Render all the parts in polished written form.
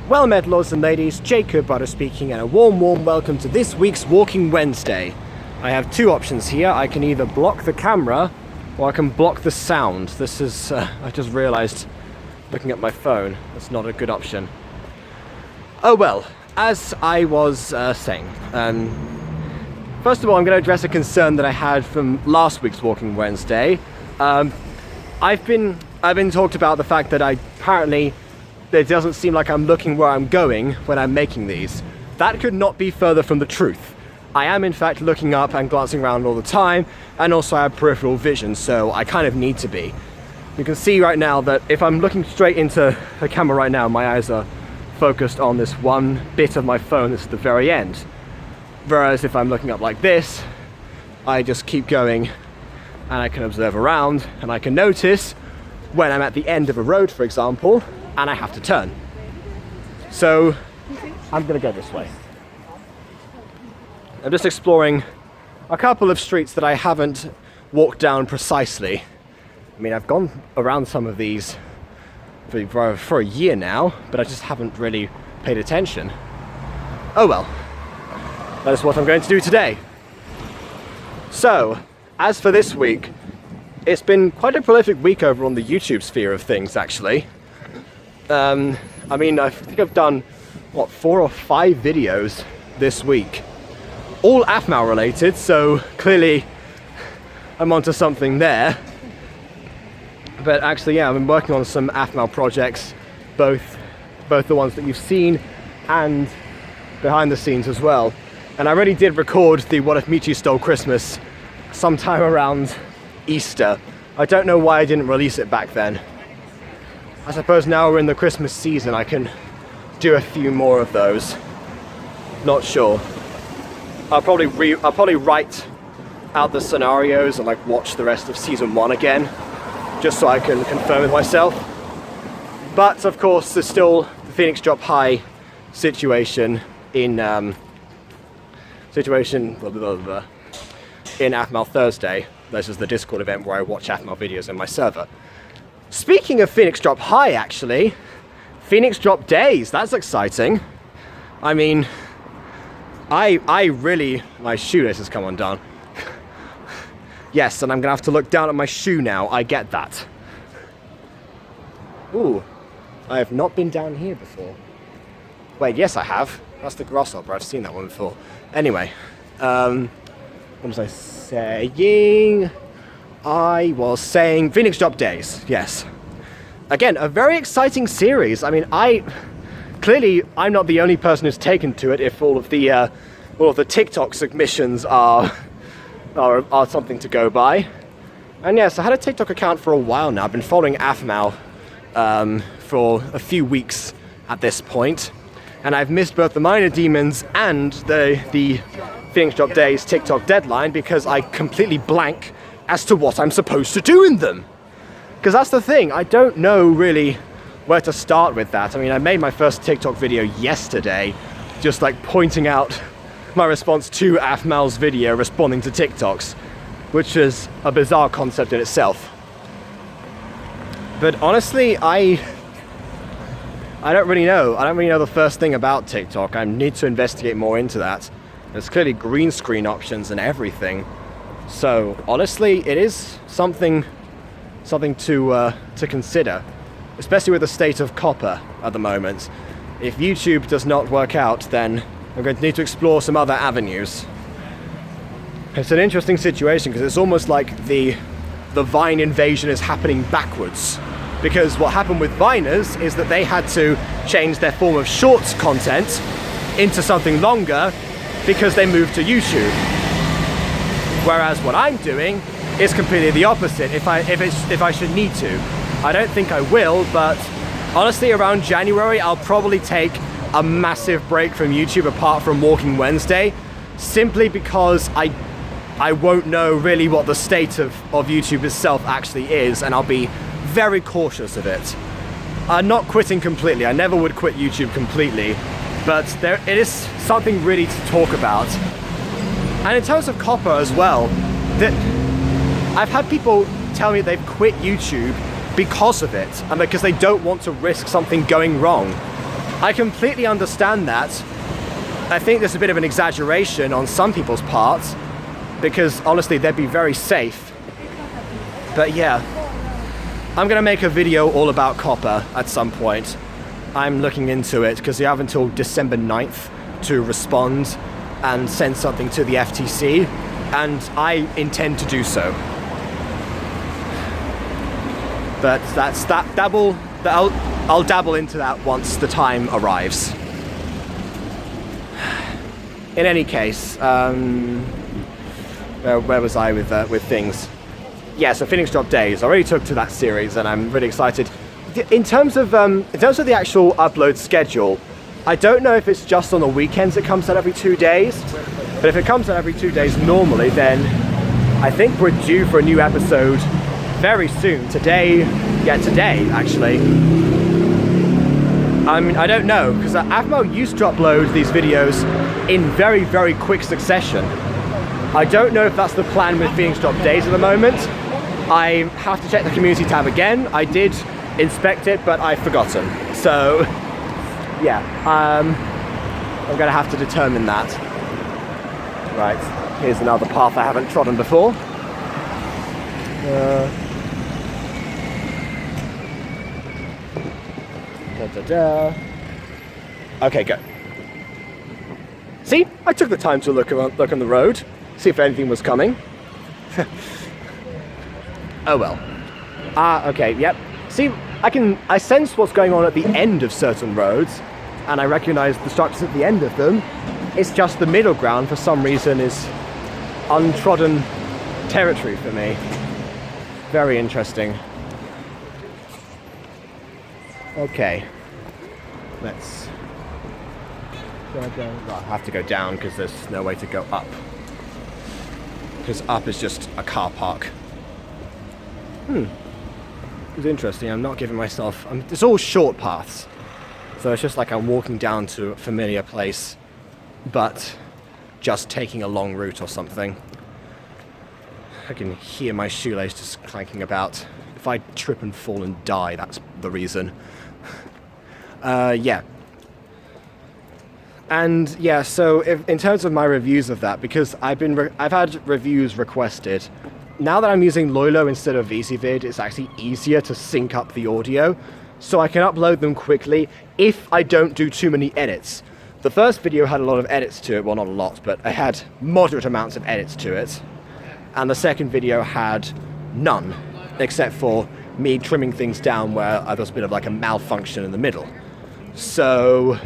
Well met, lords and ladies, Jacob Butter speaking, and a warm welcome to this week's Walking Wednesday. I have two options here. I can either block the camera, or I can block the sound. This is, I just realised, looking at my phone, that's not a good option. Oh well, as I was saying, first of all I'm going to address a concern that I had from last week's Walking Wednesday. I've been talked about the fact that apparently it doesn't seem like I'm looking where I'm going when I'm making these. That could not be further from the truth. I am in fact looking up and glancing around all the time, and also I have peripheral vision, so I kind of need to be. You can see right now that if I'm looking straight into the camera right now, my eyes are focused on this one bit of my phone that's at the very end. Whereas if I'm looking up like this, I just keep going and I can observe around, and I can notice when I'm at the end of a road, for example, and I have to turn. So I'm gonna go this way. I'm just exploring a couple of streets that I haven't walked down precisely. I mean, I've gone around some of these for a year now, but I just haven't really paid attention. Oh well, that is what I'm going to do today. So, as for this week, it's been quite a prolific week over on the YouTube sphere of things, actually. I mean, I think I've done, 4 or 5 videos this week. All AFMAL related, so clearly I'm onto something there. But actually, yeah, I've been working on some AFMAL projects, both the ones that you've seen and behind the scenes as well. And I already did record the What If Michi Stole Christmas sometime around Easter. I don't know why I didn't release it back then. I suppose now we're in the Christmas season, I can do a few more of those. Not sure. I'll probably write out the scenarios and watch the rest of season 1 again, just so I can confirm with myself. But of course, there's still the Phoenix Drop High situation in in AFMAL Thursday. This is the Discord event where I watch AFMAL videos in my server. Speaking of Phoenix Drop High, actually, Phoenix Drop Days, that's exciting. I mean, I really, my shoelace has come undone. Yes, and I'm gonna have to look down at my shoe now, I get that. Ooh, I have not been down here before. Wait, yes I have. That's the grasshopper, I've seen that one before. Anyway, what was I saying? I was saying Phoenix Drop Days, yes. Again, a very exciting series. I mean, clearly I'm not the only person who's taken to it if all of the TikTok submissions are something to go by. And yes, I had a TikTok account for a while now. I've been following AFMAL for a few weeks at this point, and I've missed both the Minor Demons and the Phoenix Drop Days TikTok deadline because I completely blank as to what I'm supposed to do in them. Because that's the thing, I don't know really where to start with that. I mean, I made my first TikTok video yesterday, just pointing out my response to AFMAL's video responding to TikToks, which is a bizarre concept in itself. But honestly, I don't really know. I don't really know the first thing about TikTok. I need to investigate more into that. There's clearly green screen options and everything. So honestly, it is something to consider, especially with the state of copper at the moment. If YouTube does not work out, then I'm going to need to explore some other avenues. It's an interesting situation because it's almost like the Vine invasion is happening backwards. Because what happened with Viners is that they had to change their form of shorts content into something longer because they moved to YouTube. Whereas what I'm doing is completely the opposite, if I should need to. I don't think I will, but honestly around January I'll probably take a massive break from YouTube apart from Walking Wednesday, simply because I won't know really what the state of YouTube itself actually is, and I'll be very cautious of it. I'm not quitting completely, I never would quit YouTube completely, but it is something really to talk about. And in terms of copper as well, that I've had people tell me they've quit YouTube because of it, and because they don't want to risk something going wrong. I completely understand that. I think there's a bit of an exaggeration on some people's parts, because honestly, they'd be very safe. But yeah, I'm gonna make a video all about copper at some point. I'm looking into it because you have until December 9th to respond and send something to the FTC, and I intend to do so. But I'll dabble into that once the time arrives. In any case, where was I with things? Yeah, so Phoenix Drop Days. I already took to that series, and I'm really excited. In terms of the actual upload schedule, I don't know if it's just on the weekends it comes out every 2 days, but if it comes out every 2 days normally, then I think we're due for a new episode very soon. Today actually. I mean, I don't know, because Avmo used to upload these videos in very, very quick succession. I don't know if that's the plan with Phoenix Drop Days at the moment. I have to check the community tab again. I did inspect it, but I've forgotten. So, yeah, I'm gonna have to determine that. Right, here's another path I haven't trodden before. Okay, go. See, I took the time to look on the road, see if anything was coming. Oh well. Okay, yep. See, I sense what's going on at the end of certain roads, and I recognize the structures at the end of them. It's just the middle ground, for some reason, is untrodden territory for me. Very interesting. Okay. Let's go down. Well, I have to go down because there's no way to go up. Because up is just a car park. It's interesting. I'm not giving myself... it's all short paths. So it's just like I'm walking down to a familiar place, but just taking a long route or something. I can hear my shoelace just clanking about. If I trip and fall and die, that's the reason. Yeah. And yeah, so in terms of my reviews of that, because I've had reviews requested. Now that I'm using Loilo instead of VisiVid, it's actually easier to sync up the audio, so I can upload them quickly if I don't do too many edits. The first video had a lot of edits to it, well, not a lot, but I had moderate amounts of edits to it. And the second video had none, except for me trimming things down where there was a bit of like a malfunction in the middle. So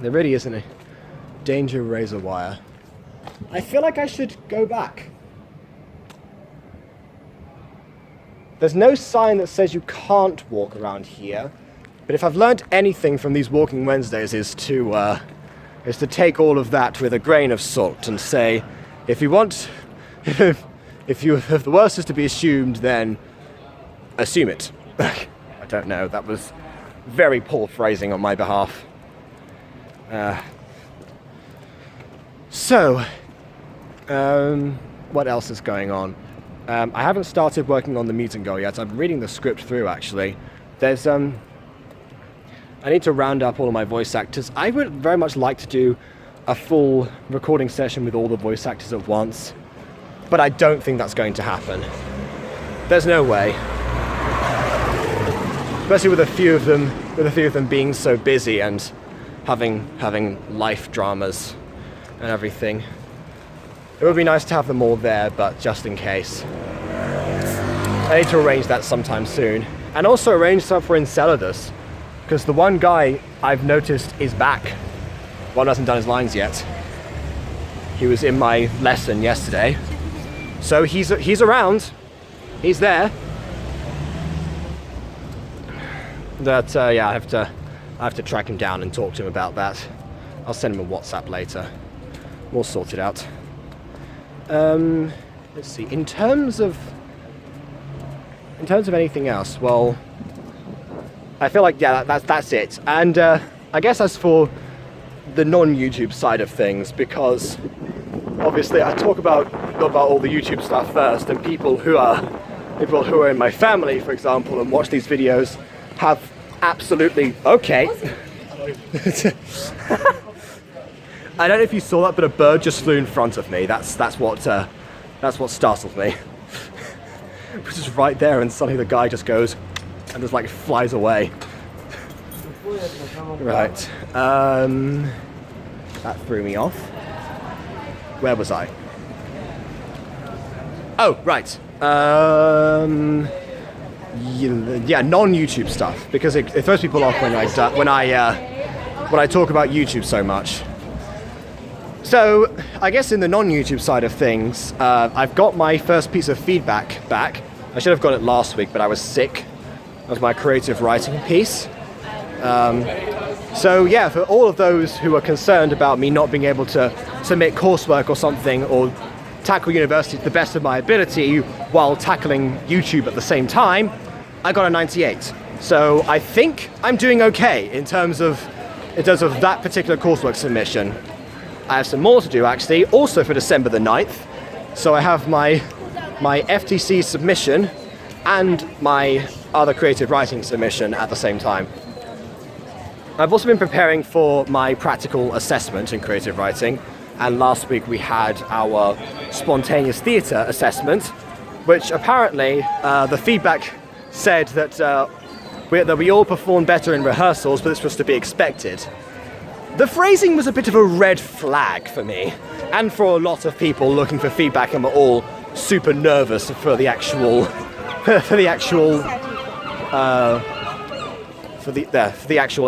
there really isn't a danger razor wire. I feel like I should go back. There's no sign that says you can't walk around here, but if I've learned anything from these Walking Wednesdays is to take all of that with a grain of salt and say, if the worst is to be assumed, then assume it. I don't know, that was very poor phrasing on my behalf. What else is going on? I haven't started working on the meet and go yet. I'm reading the script through, actually. There's, I need to round up all of my voice actors. I would very much like to do a full recording session with all the voice actors at once, but I don't think that's going to happen. There's no way. Especially with a few of them being so busy and having life dramas and everything. It would be nice to have them all there, but just in case. I need to arrange that sometime soon. And also arrange stuff for Enceladus, because the one guy I've noticed is back. One hasn't done his lines yet. He was in my lesson yesterday. So he's around. He's there. But yeah, I have to track him down and talk to him about that. I'll send him a WhatsApp later. We'll sort it out. Let's see. In terms of anything else, well, I feel like yeah, that's it. And I guess as for the non-YouTube side of things, because obviously I talk about all the YouTube stuff first, and people who are in my family, for example, and watch these videos have absolutely I don't know if you saw that, but a bird just flew in front of me. That's what startled me. Which is right there, and suddenly the guy just goes and just like flies away. Right. That threw me off. Where was I? Oh, right. Yeah, non-YouTube stuff, because it throws people off when I talk about YouTube so much. So, I guess in the non-YouTube side of things, I've got my first piece of feedback back. I should have got it last week, but I was sick. That was my creative writing piece. So yeah, for all of those who are concerned about me not being able to submit coursework or something, or tackle university to the best of my ability while tackling YouTube at the same time, I got a 98. So I think I'm doing okay in terms of that particular coursework submission. I have some more to do actually, also for December the 9th. So I have my FTC submission and my other creative writing submission at the same time. I've also been preparing for my practical assessment in creative writing, and last week we had our spontaneous theatre assessment, which apparently the feedback said that we all performed better in rehearsals, but this was to be expected. The phrasing was a bit of a red flag for me, and for a lot of people looking for feedback and were all super nervous for the actual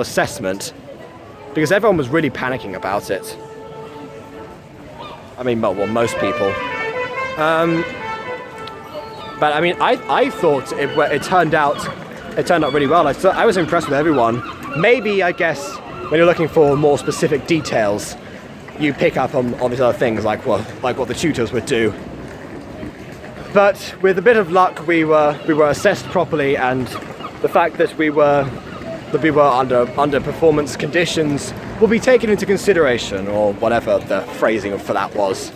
assessment, because everyone was really panicking about it. I mean, well, most people. But I mean, I thought it turned out really well. I was impressed with everyone. Maybe, I guess, when you're looking for more specific details, you pick up on these other things, like what the tutors would do. But with a bit of luck, we were assessed properly, and the fact that we were under performance conditions will be taken into consideration, or whatever the phrasing for that was.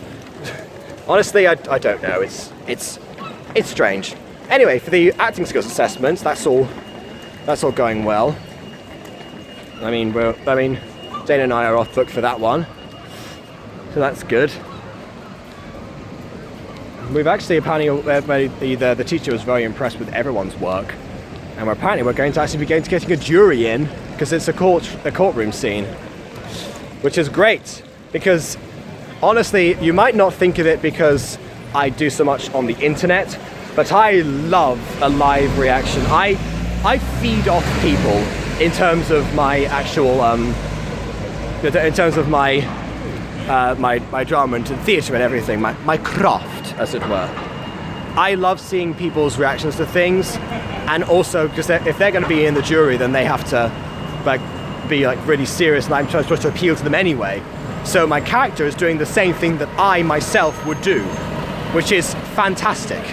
Honestly, I don't know. It's strange. Anyway, for the acting skills assessment, that's all going well. I mean, Dana and I are off book for that one, so that's good. We've actually apparently the teacher was very impressed with everyone's work, and we're going to actually be getting a jury in, because it's a courtroom scene, which is great, because honestly you might not think of it because I do so much on the internet, but I love a live reaction. I feed off people in terms of my actual my drama and theatre and everything, my craft, as it were. I love seeing people's reactions to things, and also because if they're going to be in the jury, then they have to be really serious, and I'm supposed to appeal to them anyway. So my character is doing the same thing that I myself would do, which is fantastic.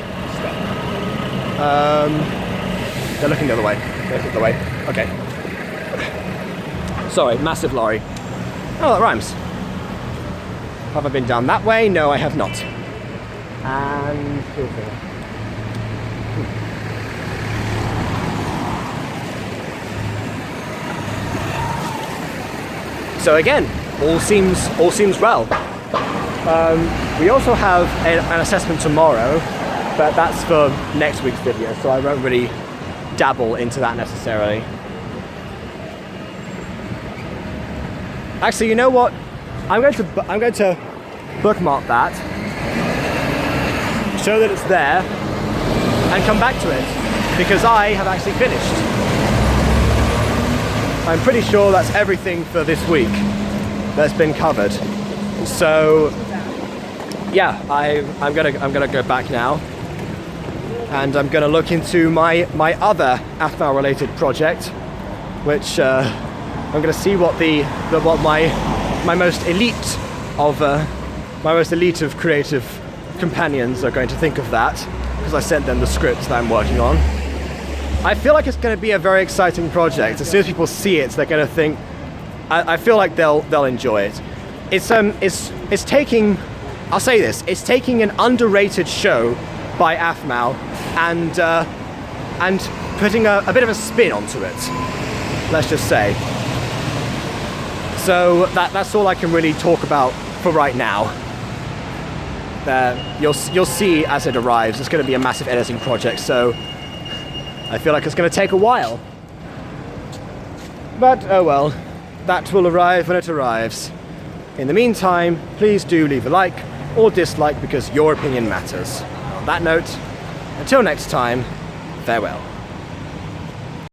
They're looking the other way. Okay. Sorry, massive lorry. Oh, that rhymes. Have I been down that way? No, I have not. And so again, all seems well. We also have an assessment tomorrow, but that's for next week's video, so I won't really dabble into that necessarily. Actually, you know what? I'm going to bookmark that, show that it's there, and come back to it, because I have actually finished. I'm pretty sure that's everything for this week that's been covered. So yeah, I'm gonna go back now, and I'm gonna look into my other AFMAO related project, which I'm gonna see what my most elite of creative companions are going to think of that, because I sent them the scripts that I'm working on. I feel like it's going to be a very exciting project. As soon as people see it, they're going to think. I feel like they'll enjoy it. It's taking. I'll say this. It's taking an underrated show by AFMAO and putting a bit of a spin onto it. Let's just say. So that's all I can really talk about for right now. You'll see as it arrives. It's going to be a massive editing project, so I feel like it's going to take a while. But oh well, that will arrive when it arrives. In the meantime, please do leave a like or dislike because your opinion matters. On that note, until next time, farewell.